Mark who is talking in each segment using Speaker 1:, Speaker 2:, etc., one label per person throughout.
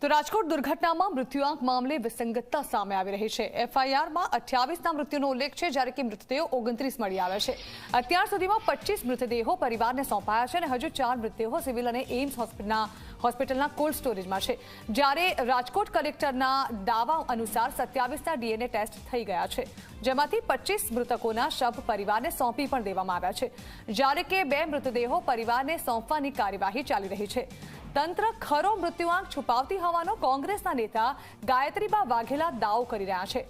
Speaker 1: તો રાજકોટ દુર્ઘટનામાં મૃત્યુઆંક મામલે વિસંગતતા સામે આવી રહી છે। એફઆઈઆરમાં 28ના મૃત્યુનો ઉલ્લેખ છે, જ્યારે કે મૃતદેહો 29 મળી આવ્યા છે। અત્યાર સુધીમાં 25 મૃતદેહો પરિવારને સોંપાયા છે અને હજુ 4 મૃતદેહો સિવિલ અને એમ્સ હોસ્પિટલના કોલ્ડ સ્ટોરેજમાં છે, જ્યારે રાજકોટ કલેક્ટરના દાવા અનુસાર 27ના ડીએનએ ટેસ્ટ થઈ ગયા છે, જેમાંથી 25 મૃતકોના શબ પરિવારને સોંપી પણ દેવામાં આવ્યા છે, જ્યારે કે 2 મૃતદેહો પરિવારને સોંપવાની કાર્યવાહી ચાલી રહી છે। તંત્ર ખરો મૃત્યુઆંક છુપાવતી હોવાનો કોંગ્રેસના નેતા ગાયત્રીબા વાઘેલા દાવો કરી રહ્યા છે।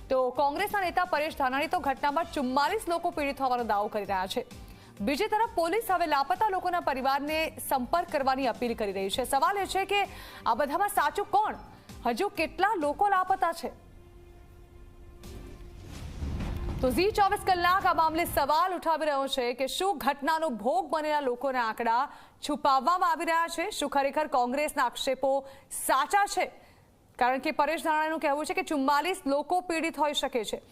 Speaker 1: તો કોંગ્રેસના નેતા પરેશ ધાનાણી તો ઘટનામાં 44 લોકો પીડિત હોવાનો દાવો કરી રહ્યા છે। બીજી તરફ પોલીસ હવે લાપતા લોકોના પરિવારને સંપર્ક કરવાની અપીલ કરી રહી છે। સવાલ એ છે કે આ બધામાં સાચું કોણ? હજુ કેટલા લોકો લાપતા છે? તો ઝી 24 કલાક આ મામલે સવાલ ઉઠાવી રહ્યો છે કે શું ઘટનાનો ભોગ બનેલા લોકોના આંકડા છુપાવવામાં આવી રહ્યા છે? શું ખરેખર કોંગ્રેસના આક્ષેપો સાચા છે? કારણ કે પરેશ ધાનાણીનું કહેવું છે કે 44 લોકો પીડિત હોઈ શકે છે,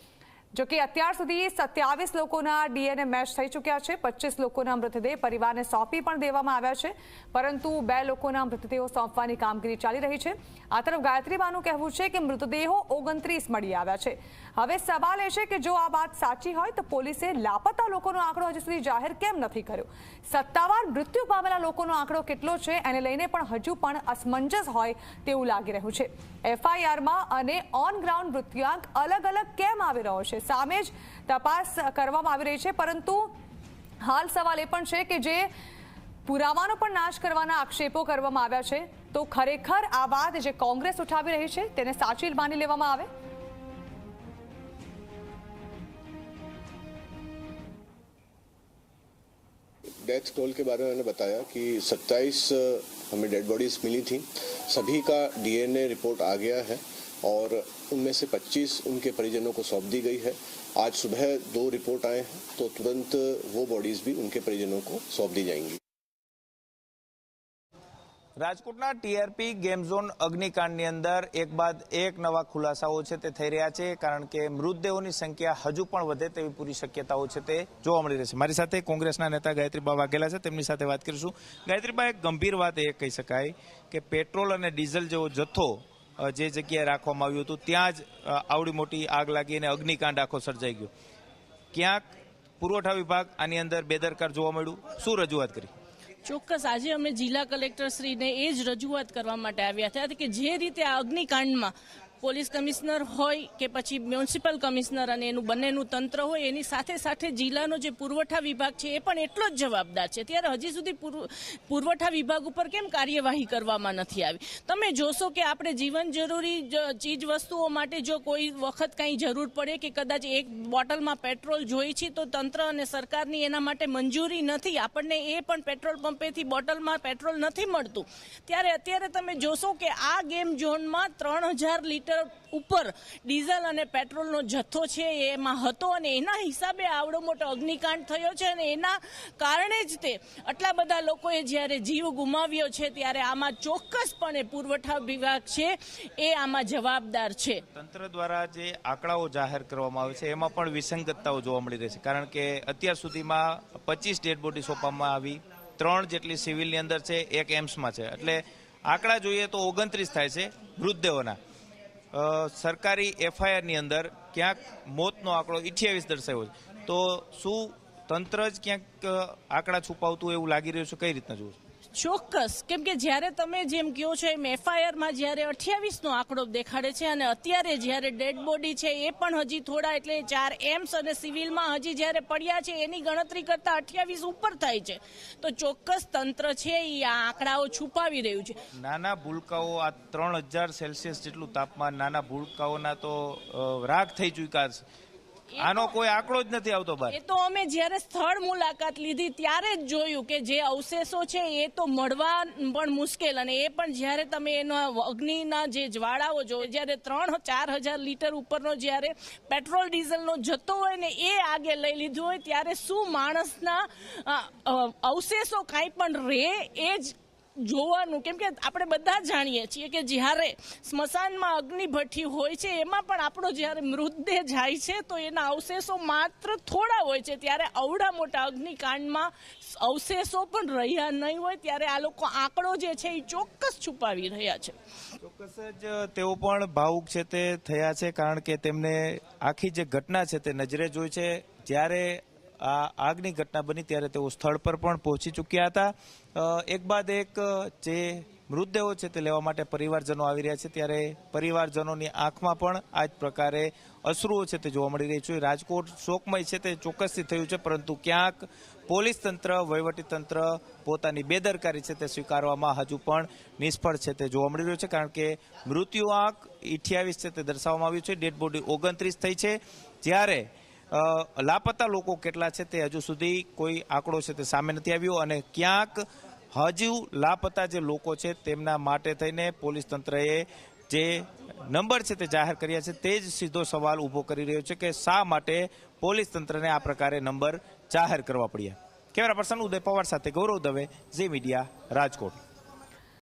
Speaker 1: જો કે અત્યાર સુધી 27 લોકોના ડીએનએ મેચ થઈ ચૂક્યા છે। 25 લોકોના મૃતદેહ પરિવારને સોંપી પણ દેવામાં આવ્યા છે, પરંતુ 2 લોકોના મૃતદેહો સોંપવાની કામગીરી ચાલી રહી છે। આ તરફ ગાયત્રીબાનું કહેવું છે કે મૃતદેહો 29 મળી આવ્યા છે। હવે સવાલ એ છે કે જો આ વાત સાચી હોય તો પોલીસે લાપતા લોકોનો આંકડો હજુ સુધી જાહેર કેમ નથી કર્યો? સત્તાવાર મૃત્યુ પામેલા લોકોનો આંકડો કેટલો છે એને લઈને પણ હજુ પણ અસમંજસ હોય તેવું લાગી રહ્યું છે। એફઆઈઆરમાં અને ઓન ગ્રાઉન્ડ મૃત્યુઆંક અલગ અલગ કેમ આવી રહ્યો છે? સામે જ તપાસ કરવામાં આવી રહી છે, પરંતુ હાલ સવાલ એ પણ છે કે જે પુરાવાનો પણ નાશ કરવાના આક્ષેપો કરવામાં આવ્યા છે, તો ખરેખર આ વાત જે કોંગ્રેસ ઉઠાવી રહી છે તેને સાચી માની લેવામાં આવે?
Speaker 2: डेथ टोल के बारे में मैंने बताया कि 27 हमें डेड बॉडीज मिली थी, सभी का डीएनए रिपोर्ट आ गया है और उनमें से 25 उनके परिजनों को सौंप दी गई है। आज सुबह 2 रिपोर्ट आए हैं तो तुरंत वो बॉडीज भी उनके परिजनों को सौंप दी जाएंगी।
Speaker 3: રાજકોટના ટીઆરપી ગેમ ઝોન અગ્નિકાંડની અંદર એક બાદ એક નવા ખુલાસાઓ છે તે થઈ રહ્યા છે, કારણ કે મૃતદેહોની સંખ્યા હજુ પણ વધે તેવી પૂરી શક્યતાઓ છે તે જોવા મળી રહી છે। મારી સાથે કોંગ્રેસના નેતા ગાયત્રીબા વાઘેલા છે, તેમની સાથે વાત કરીશું। ગાયત્રીબા, એક ગંભીર વાત એ કહી શકાય કે પેટ્રોલ અને ડીઝલ જેવો જથ્થો જે જગ્યાએ રાખવામાં આવ્યું હતું ત્યાં જ આવડી મોટી આગ લાગી અને અગ્નિકાંડ આખો સર્જાઈ ગયો। ક્યાંક પુરવઠા વિભાગ આની અંદર બેદરકાર જોવા મળ્યું, શું રજૂઆત કરી?
Speaker 4: ચોક્કસ આજે અમે જિલ્લા કલેક્ટરશ્રીને એ જ રજૂઆત કરવા માટે આવ્યા હતા કે જે રીતે આ અગ્નિકાંડમાં પોલીસ કમિશનર હોય કે પછી મ્યુનિસિપલ કમિશનર અને એનું બંનેનું તંત્ર હોય, એની સાથે સાથે જિલ્લાનો જે પુરવઠા વિભાગ છે એ પણ એટલો જ જવાબદાર છે, ત્યારે હજી સુધી પુરવઠા વિભાગ ઉપર કેમ કાર્યવાહી કરવામાં નથી આવી? તમે જોશો કે આપણે જીવન જરૂરી ચીજ વસ્તુઓ માટે જો કોઈ વખત કંઈ જરૂર પડે કે કદાચ એક બોટલમાં પેટ્રોલ જોઈ છે તો તંત્ર અને સરકારની એના માટે મંજૂરી નથી, આપણને એ પણ પેટ્રોલ પંપેથી બોટલમાં પેટ્રોલ નથી મળતું, ત્યારે અત્યારે તમે જોશો કે આ ગેમ ઝોનમાં 3000 લીટર ઉપર ડીઝલ અને પેટ્રોલનો જથ્થો છે એમાં હતો અને એના હિસાબે આવડો મોટો અગ્નિકાંડ થયો છે અને એના કારણે જ તે આટલા બધા લોકોએ જ્યારે જીવ ગુમાવ્યો છે, ત્યારે આમાં ચોક્કસપણે પુરવઠા વિભાગ છે એ આમાં જવાબદાર છે।
Speaker 3: તંત્ર દ્વારા જે આંકડાઓ જાહેર કરવામાં આવે છે એમાં પણ વિસંગતતાઓ જોવા મળી રહી છે, કારણ કે અત્યાર સુધીમાં 25 ડેડ બોડી સોંપવામાં આવી, 3 જેટલી સિવિલની અંદર છે, 1 એમ્સમાં છે, એટલે આંકડા જોઈએ તો 29 થાય છે મૃતદેહોના। સરકારી એફઆઈઆરની અંદર ક્યાંક મોતનો આંકડો 28 દર્શાવ્યો છે, તો શું તંત્ર જ ક્યાંક આંકડા છુપાવતું એવું લાગી રહ્યું છે? કઈ રીતના જુઓ?
Speaker 4: ચોક્કસ, કેમ કે જ્યારે તમે જેમ કહો છો એમ એફઆઈઆરમાં જ્યારે 28નો આંકડો દેખાડે છે અને અત્યારે જ્યારે ડેડ બોડી છે એ પણ હજી થોડા એટલે 4 એમ્સ અને સિવિલમાં હજી જ્યારે પડ્યા છે એની ગણતરી કરતાં 28 ઉપર થાય છે, તો ચોક્કસ તંત્ર છે એ આ આંકડાઓ છુપાવી રહ્યું છે।
Speaker 3: નાના ભૂલકાઓ, આ 3000 સેલ્સિયસ જેટલું તાપમાન, નાના ભૂલકાઓના તો રાખ થઈ ચૂક્યા છે, આનો કોઈ આંકડો જ નથી આવતો બહાર।
Speaker 4: એ તો અમે જ્યારે સ્થળ મુલાકાત લીધી ત્યારે જ જોયું કે જે અવશેષો છે એ તો મળવા પણ મુશ્કેલ, અને એ પણ જ્યારે તમે એના અગ્નિના જે જ્વાળાઓ જો, જ્યારે 3-4000 લીટર ઉપરનો જ્યારે પેટ્રોલ ડીઝલનો જથ્થો હોય ને એ આગે લઈ લીધું હોય, ત્યારે શું માણસના અવશેષો કાંઈ પણ રહે એ જ જોવાનું, કેમ કે આપણે બધા જાણીએ છીએ કે જ્યારે સ્મશાનમાં અગ્નિભઠ્ઠી હોય છે એમાં પણ આપણો જ્યારે મૃતદેહ જાય છે તો એના અવશેષો માત્ર થોડા હોય છે, ત્યારે અવડા મોટા અગ્નિકાંડમાં અવશેષો પણ રહ્યા નહીં હોય, ત્યારે આ લોકો આંકડો જે છે એ ચોક્કસ છુપાવી રહ્યા છે.
Speaker 3: ચોક્કસ જ તેઓ પણ ભાવુક છે તે થયા છે, કારણ કે તેમને આખી જે ઘટના છે તે નજરે જોઈ છે. જ્યારે આ આગની ઘટના બની ત્યારે તેઓ સ્થળ પર પણ પહોંચી ચૂક્યા હતા. એક બાદ એક જે મૃતદેહો છે તે લેવા માટે પરિવારજનો આવી રહ્યા છે, ત્યારે પરિવારજનોની આંખમાં પણ આ જ પ્રકારે અશ્રુઓ છે તે જોવા મળી રહી છે. રાજકોટ શોકમય છે તે ચોક્કસથી થયું છે, પરંતુ ક્યાંક પોલીસ તંત્ર, વહીવટી તંત્ર પોતાની બેદરકારી છે તે સ્વીકારવામાં હજુ પણ નિષ્ફળ છે તે જોવા મળી રહ્યું છે, કારણ કે મૃત્યુ આંક 28 છે તે દર્શાવવામાં આવ્યું છે, ડેડ બોડી 29 થઈ છે, જ્યારે લાપતા લોકો કેટલા છે તે હજુ સુધી કોઈ આંકડો છે તે સામે નથી આવ્યો. અને ક્યાંક હજુ લાપતા જે લોકો છે તેમના માટે થઈને પોલીસ તંત્રએ જે નંબર છે તે જાહેર કર્યા છે તે જ સીધો સવાલ ઊભો કરી રહ્યો છે કે શા માટે પોલીસ તંત્રને આ પ્રકારે નંબર જાહેર કરવા પડ્યા. કેમેરા પર્સન ઉદય પવાર સાથે ગૌરવ દવે, ઝી મીડિયા, રાજકોટ.